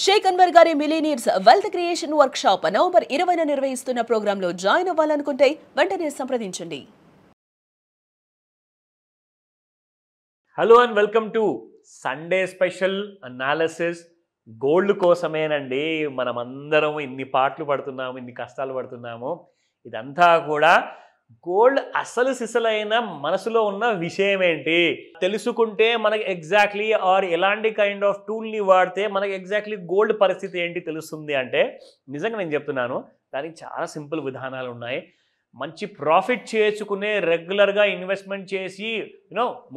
షేక్ అన్వర్ గారి millionaires wealth creation workshop November 20న నిర్వహిస్తున్న ప్రోగ్రాంలో జాయిన్ అవ్వాలనుకుంటే వెంటనే సంప్రదించండి. Hello and welcome to Sunday special analysis. Gold కోసమేనండి మనమందరం ఇన్ని పాటలు పడుతున్నాము, ఇన్ని కష్టాలు పడుతున్నాము. ఇదంతా కూడా గోల్డ్ అసలు సిసలైన మనసులో ఉన్న విషయం ఏంటి తెలుసుకుంటే మనకి ఎగ్జాక్ట్లీ ఆర్ ఎలాంటి కైండ్ ఆఫ్ టూల్ని వాడితే మనకి ఎగ్జాక్ట్లీ గోల్డ్ పరిస్థితి ఏంటి తెలుస్తుంది అంటే నిజంగా నేను చెప్తున్నాను, దానికి చాలా సింపుల్ విధానాలు ఉన్నాయి. మంచి ప్రాఫిట్ చేసుకునే రెగ్యులర్గా ఇన్వెస్ట్మెంట్ చేసి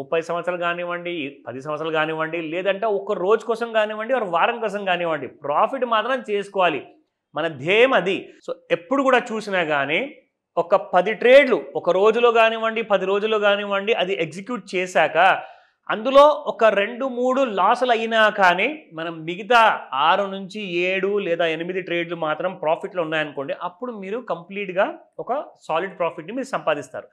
30 సంవత్సరాలు కానివ్వండి, 10 సంవత్సరాలు కానివ్వండి, లేదంటే ఒక రోజు కోసం కానివ్వండి, ఒక వారం కోసం కానివ్వండి, ప్రాఫిట్ మాత్రం చేసుకోవాలి. మన ధ్యేయం అది. సో ఎప్పుడు కూడా చూసినా కానీ ఒక 10 ట్రేడ్లు ఒక రోజులో కానివ్వండి, 10 రోజుల్లో కానివ్వండి, అది ఎగ్జిక్యూట్ చేశాక అందులో ఒక 2-3 లాసులు అయినా కానీ మనం మిగతా 6 నుంచి 7 లేదా 8 ట్రేడ్లు మాత్రం ప్రాఫిట్లో ఉన్నాయనుకోండి, అప్పుడు మీరు కంప్లీట్గా ఒక సాలిడ్ ప్రాఫిట్ని మీరు సంపాదిస్తారు.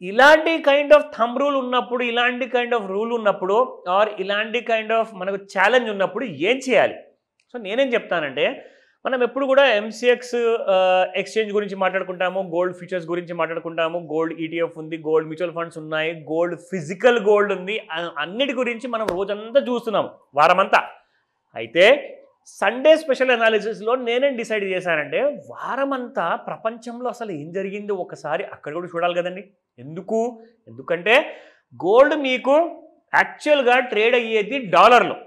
ఇలాంటి కైండ్ ఆఫ్ థంబ్ రూల్ ఉన్నప్పుడు, ఇలాంటి కైండ్ ఆఫ్ రూల్ ఉన్నప్పుడు, ఆర్ ఇలాంటి కైండ్ ఆఫ్ మనకు ఛాలెంజ్ ఉన్నప్పుడు ఏం చేయాలి? సో నేనేం చెప్తానంటే, మనం ఎప్పుడు కూడా ఎంసీఎక్స్ ఎక్స్చేంజ్ గురించి మాట్లాడుకుంటాము, గోల్డ్ ఫ్యూచర్స్ గురించి మాట్లాడుకుంటాము, గోల్డ్ ఈటీఎఫ్ ఉంది, గోల్డ్ మ్యూచువల్ ఫండ్స్ ఉన్నాయి, గోల్డ్ ఫిజికల్ గోల్డ్ ఉంది, అన్నిటి గురించి మనం రోజంతా చూస్తున్నాం, వారమంతా. అయితే సండే స్పెషల్ అనాలిసిస్లో నేనేం డిసైడ్ చేశానంటే, వారమంతా ప్రపంచంలో అసలు ఏం జరిగిందో ఒకసారి అక్కడ కూడా చూడాలి కదండి. ఎందుకంటే గోల్డ్ మీకు యాక్చువల్గా ట్రేడ్ అయ్యేది డాలర్లో.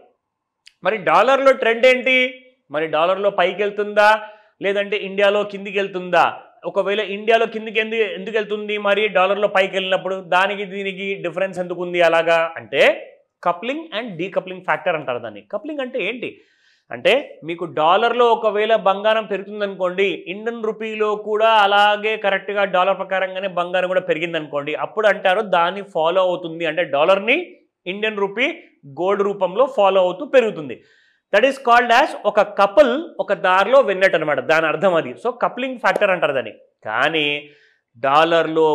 మరి డాలర్లో ట్రెండ్ ఏంటి? మరి డాలర్లో పైకి వెళ్తుందా, లేదంటే ఇండియాలో కిందికి వెళ్తుందా? ఒకవేళ ఇండియాలో కిందికి ఎందుకు వెళ్తుంది, మరి డాలర్లో పైకి వెళ్ళినప్పుడు దానికి దీనికి డిఫరెన్స్ ఎందుకు ఉంది? అలాగా అంటే కప్లింగ్ అండ్ డీకప్లింగ్ ఫ్యాక్టర్ అంటారు దాన్ని. కప్లింగ్ అంటే ఏంటి అంటే, మీకు డాలర్లో ఒకవేళ బంగారం పెరుగుతుందనుకోండి, ఇండియన్ రూపీలో కూడా అలాగే కరెక్ట్గా డాలర్ ప్రకారంగానే బంగారం కూడా పెరిగిందనుకోండి, అప్పుడు అంటారు దాన్ని ఫాలో అవుతుంది, అంటే డాలర్ని ఇండియన్ రూపీ గోల్డ్ రూపంలో ఫాలో అవుతూ పెరుగుతుంది. దట్ ఈస్ కాల్డ్ యాజ్ ఒక కపుల్ ఒక దారిలో వెళ్ళినట్టు అనమాట, దాని అర్థం అది. సో కప్లింగ్ ఫ్యాక్టర్ అంటారు దాన్ని. కానీ డాలర్లో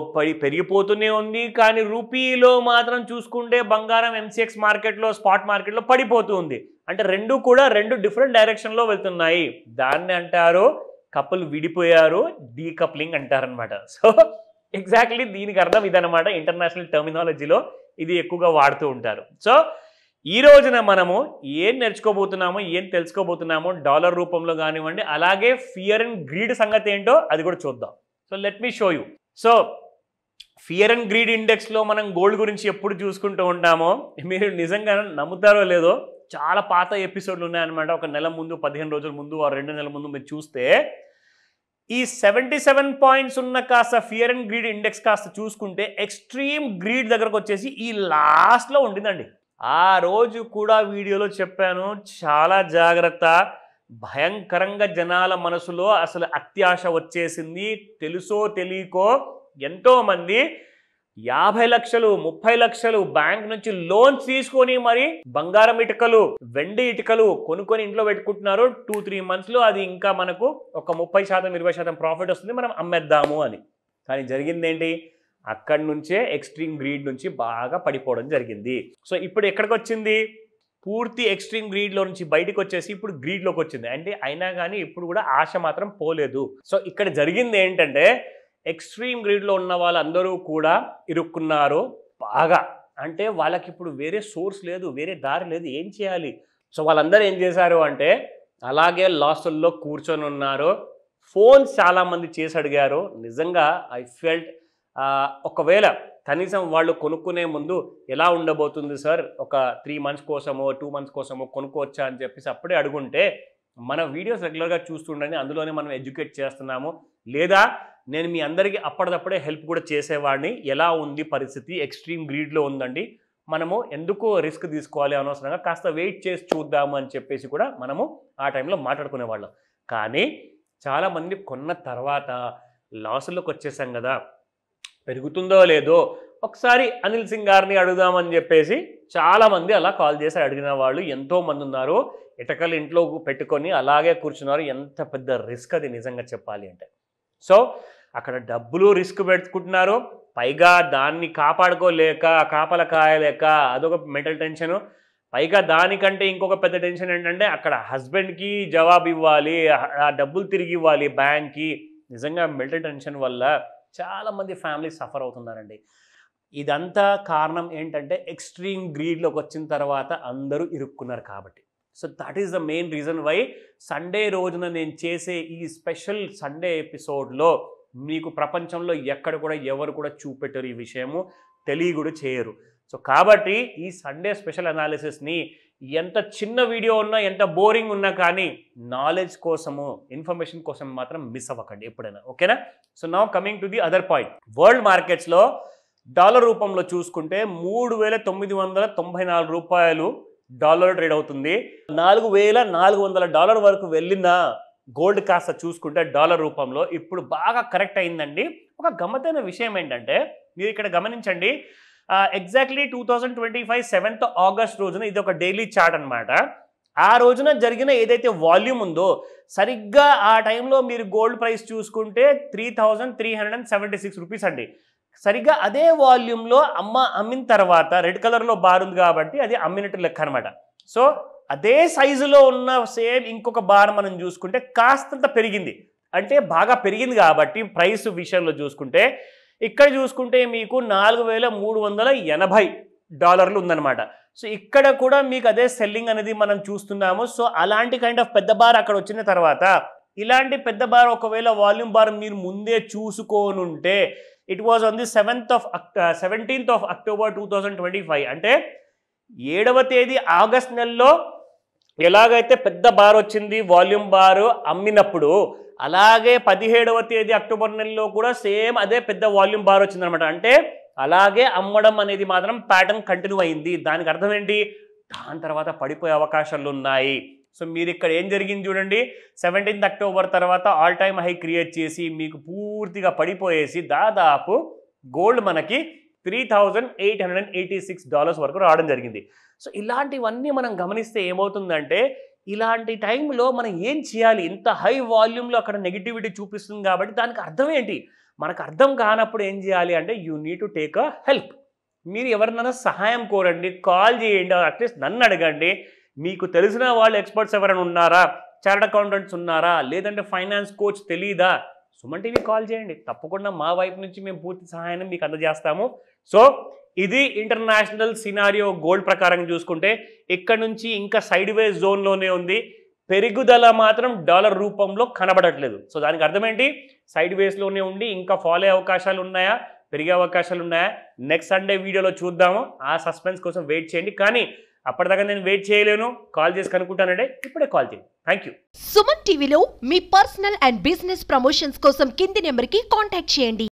పెరిగిపోతూనే ఉంది, కానీ రూపీలో మాత్రం చూసుకుంటే బంగారం ఎంసీఎక్స్ మార్కెట్లో, స్పాట్ మార్కెట్లో పడిపోతూ ఉంది. అంటే రెండు కూడా డిఫరెంట్ డైరెక్షన్లో వెళ్తున్నాయి. దాన్ని అంటారు కపుల్ విడిపోయారు, డీకప్లింగ్ అంటారనమాట. సో ఎగ్జాక్ట్లీ దీనికి అర్థం ఇదనమాట. ఇంటర్నేషనల్ టర్మినాలజీలో ఇది ఎక్కువగా వాడుతూ ఉంటారు. సో ఈ రోజున మనము ఏం నేర్చుకోబోతున్నామో, ఏం తెలుసుకోబోతున్నామో డాలర్ రూపంలో కానివ్వండి, అలాగే ఫియర్ అండ్ గ్రీడ్ సంగతి ఏంటో అది కూడా చూద్దాం. So let me show you. So fear and greed ఇండెక్స్లో మనం గోల్డ్ గురించి ఎప్పుడు చూసుకుంటూ ఉంటామో, మీరు నిజంగా నమ్ముతారో లేదో, చాలా పాత ఎపిసోడ్లు ఉన్నాయన్నమాట. ఒక నెల ముందు, 15 రోజుల ముందు, 2 నెలల ముందు మీరు చూస్తే ఈ 77 పాయింట్స్ ఉన్న కాస్త ఫియర్ అండ్ గ్రీడ్ ఇండెక్స్ కాస్త చూసుకుంటే ఎక్స్ట్రీమ్ గ్రీడ్ దగ్గరకు వచ్చేసి ఈ లాస్ట్లో ఉండిందండి. ఆ రోజు కూడా వీడియోలో చెప్పాను, చాలా జాగ్రత్త, భయంకరంగా జనాల మనసులో అసలు అత్యాశ వచ్చేసింది. తెలుసో తెలియకో ఎంతోమంది 50 లక్షలు 30 లక్షలు బ్యాంక్ నుంచి లోన్స్ తీసుకొని మరి బంగారం ఇటుకలు, వెండి ఇటుకలు కొనుక్కొని ఇంట్లో పెట్టుకుంటున్నారు. 2-3 మంత్స్లో అది ఇంకా మనకు ఒక 30% 20% ప్రాఫిట్ వస్తుంది, మనం అమ్మేద్దాము అని. కానీ జరిగింది ఏంటి? అక్కడి నుంచే ఎక్స్ట్రీమ్ గ్రీడ్ నుంచి బాగా పడిపోవడం జరిగింది. సో ఇప్పుడు ఎక్కడికి వచ్చింది? పూర్తి ఎక్స్ట్రీమ్ గ్రీడ్లో నుంచి బయటకు వచ్చేసి ఇప్పుడు గ్రీడ్లోకి వచ్చింది. అంటే అయినా కానీ ఇప్పుడు కూడా ఆశ మాత్రం పోలేదు. సో ఇక్కడ జరిగింది ఏంటంటే, ఎక్స్ట్రీమ్ గ్రీడ్లో ఉన్న వాళ్ళందరూ కూడా ఇరుక్కున్నారు బాగా. అంటే వాళ్ళకి ఇప్పుడు వేరే సోర్స్ లేదు, వేరే దారి లేదు, ఏం చేయాలి? సో వాళ్ళందరూ ఏం చేశారు అంటే అలాగే లాసుల్లో కూర్చొని ఉన్నారు. ఫోన్స్ చాలామంది చేసి అడిగారు. నిజంగా ఐ ఫెల్ట్ ఒకవేళ కనీసం వాళ్ళు కొనుక్కునే ముందు ఎలా ఉండబోతుంది సార్, ఒక 3 మంత్స్ కోసమో 2 మంత్స్ కోసమో కొనుక్కోవచ్చా అని చెప్పేసి అప్పుడే అడుగుంటే, మన వీడియోస్ రెగ్యులర్గా చూస్తుండని అందులోనే మనం ఎడ్యుకేట్ చేస్తున్నాము, లేదా నేను మీ అందరికీ అప్పటిదప్పుడే హెల్ప్ కూడా చేసేవాడిని. ఎలా ఉంది పరిస్థితి, ఎక్స్ట్రీమ్ గ్రీడ్లో ఉందండి, మనము ఎందుకు రిస్క్ తీసుకోవాలి, అనవసరంగా కాస్త వెయిట్ చేసి చూద్దాము అని చెప్పేసి కూడా మనము ఆ టైంలో మాట్లాడుకునేవాళ్ళం. కానీ చాలామంది కొన్న తర్వాత లాసుల్లోకి వచ్చేసాం కదా, పెరుగుతుందో లేదో ఒకసారి అనిల్ సింగ్ గారిని అడుగుదామని చెప్పేసి చాలామంది అలా కాల్ చేసి అడిగిన వాళ్ళు ఎంతోమంది ఉన్నారు. ఇటకలు ఇంట్లో పెట్టుకొని అలాగే కూర్చున్నారు. ఎంత పెద్ద రిస్క్ అది నిజంగా చెప్పాలి అంటే. సో అక్కడ డబ్బులు రిస్క్ పెట్టుకుంటున్నారు, పైగా దాన్ని కాపాడుకోలేక, కాపల కాయలేక అదొక మెంటల్ టెన్షను. పైగా దానికంటే ఇంకొక పెద్ద టెన్షన్ ఏంటంటే అక్కడ హస్బెండ్కి జవాబు ఇవ్వాలి, ఆ డబ్బులు తిరిగి ఇవ్వాలి బ్యాంక్కి. నిజంగా మిలిటరీ టెన్షన్ వల్ల చాలామంది ఫ్యామిలీ సఫర్ అవుతున్నారండి. ఇదంతా కారణం ఏంటంటే ఎక్స్ట్రీమ్ గ్రీడ్లోకి వచ్చిన తర్వాత అందరూ ఇరుక్కున్నారు కాబట్టి. So that is the main reason why Sunday రోజున నేను చేసే ఈ స్పెషల్ సండే ఎపిసోడ్లో మీకు ప్రపంచంలో ఎక్కడ కూడా ఎవరు కూడా చూపెట్టరు, ఈ విషయము తెలియ కూడా చేయరు. సో కాబట్టి ఈ సండే స్పెషల్ అనాలిసిస్ని ఎంత చిన్న వీడియో ఉన్నా, ఎంత బోరింగ్ ఉన్నా కానీ నాలెడ్జ్ కోసము, ఇన్ఫర్మేషన్ కోసం మాత్రం మిస్ అవ్వకండి ఎప్పుడైనా, ఓకేనా? So now coming to the other point. World మార్కెట్స్లో డాలర్ రూపంలో చూసుకుంటే 3,994 రూపాయలు డాలర్ ట్రేడ్ అవుతుంది. $4,400 వరకు వెళ్ళిన గోల్డ్ కాస్త చూసుకుంటే డాలర్ రూపంలో ఇప్పుడు బాగా కరెక్ట్ అయిందండి. ఒక గమ్మతైన విషయం ఏంటంటే మీరు ఇక్కడ గమనించండి, ఎగ్జాక్ట్లీ 2025 7th ఆగస్ట్ రోజున ఇది ఒక డైలీ చార్ట్ అనమాట. ఆ రోజున జరిగిన ఏదైతే వాల్యూమ్ ఉందో సరిగ్గా ఆ టైంలో మీరు గోల్డ్ ప్రైస్ చూసుకుంటే 3,376 రూపీస్ అండి. సరిగ్గా అదే వాల్యూమ్లో అమ్మిన తర్వాత రెడ్ కలర్లో బార్ ఉంది కాబట్టి అది అమ్మినట్టు లెక్క అనమాట. సో అదే సైజులో ఉన్న సేమ్ ఇంకొక బార్ మనం చూసుకుంటే కాస్తంత పెరిగింది, అంటే బాగా పెరిగింది కాబట్టి ప్రైస్ విషయంలో చూసుకుంటే ఇక్కడ చూసుకుంటే మీకు $4,380 ఉందన్నమాట. సో ఇక్కడ కూడా మీకు అదే సెల్లింగ్ అనేది మనం చూస్తున్నాము. సో అలాంటి కైండ్ ఆఫ్ పెద్ద బార్ అక్కడ వచ్చిన తర్వాత ఇలాంటి పెద్ద బార్ ఒకవేళ వాల్యూమ్ బార్ మీరు ముందే చూసుకోనుంటే it was on the 17th of October 2025, అంటే 7వ తేదీ ఆగస్ట్ నెలలో ఎలాగైతే పెద్ద బార్ వచ్చింది వాల్యూమ్ బారు అమ్మినప్పుడు, అలాగే 17వ తేదీ అక్టోబర్ నెలలో కూడా సేమ్ అదే పెద్ద వాల్యూమ్ బార్ వచ్చిందనమాట. అంటే అలాగే అమ్మడం అనేది మాత్రం ప్యాటర్న్ కంటిన్యూ అయింది. దానికి అర్థం ఏంటి, దాని తర్వాత పడిపోయే అవకాశాలు ఉన్నాయి. సో మీరు ఇక్కడ ఏం జరిగింది చూడండి, 17th October తర్వాత ఆల్ టైమ్ హై క్రియేట్ చేసి మీకు పూర్తిగా పడిపోయేసి దాదాపు గోల్డ్ మనకి $3,886 వరకు రావడం జరిగింది. సో ఇలాంటివన్నీ మనం గమనిస్తే ఏమవుతుందంటే ఇలాంటి టైంలో మనం ఏం చేయాలి, ఇంత హై వాల్యూమ్లో అక్కడ నెగిటివిటీ చూపిస్తుంది కాబట్టి దానికి అర్థం ఏంటి, మనకు అర్థం కానప్పుడు ఏం చేయాలి అంటే you need to take a help. మీరు ఎవరినైనా సహాయం కోరండి, కాల్ చేయండి, అట్లీస్ట్ నన్ను అడగండి. మీకు తెలిసిన వాళ్ళు ఎక్స్పర్ట్స్ ఎవరైనా ఉన్నారా, చార్టర్డ్ అకౌంటెంట్స్ ఉన్నారా, లేదంటే ఫైనాన్స్ కోచ్ తెలీదా, సుమన్ టీవీ కాల్ చేయండి. తప్పకుండా మా వైపు నుంచి మేము పూర్తి సహాయాన్ని మీకు అందజేస్తాము. సో ఇది ఇంటర్నేషనల్ సినారియో గోల్డ్ ప్రకారం చూసుకుంటే ఇక్కడ నుంచి ఇంకా సైడ్ వేస్ జోన్లోనే ఉంది, పెరుగుదల మాత్రం డాలర్ రూపంలో కనబడట్లేదు. సో దానికి అర్థం ఏంటి, సైడ్ వేస్లోనే ఉండి ఇంకా ఫాలో అయ్యే అవకాశాలు ఉన్నాయా, పెరిగే అవకాశాలు ఉన్నాయా, నెక్స్ట్ సండే వీడియోలో చూద్దాము. ఆ సస్పెన్స్ కోసం వెయిట్ చేయండి. కానీ అప్పటిదాకా నేను వెయిట్ చేయలేను, కాల్ చేసి కనుక్కుంటానంటే ఇప్పుడే కాల్ చేయండి. Thank you. సుమన్ టీవీలో మీ పర్సనల్ అండ్ బిజినెస్ ప్రమోషన్స్ కోసం కింది నెంబర్కి కాంటాక్ట్ చేయండి.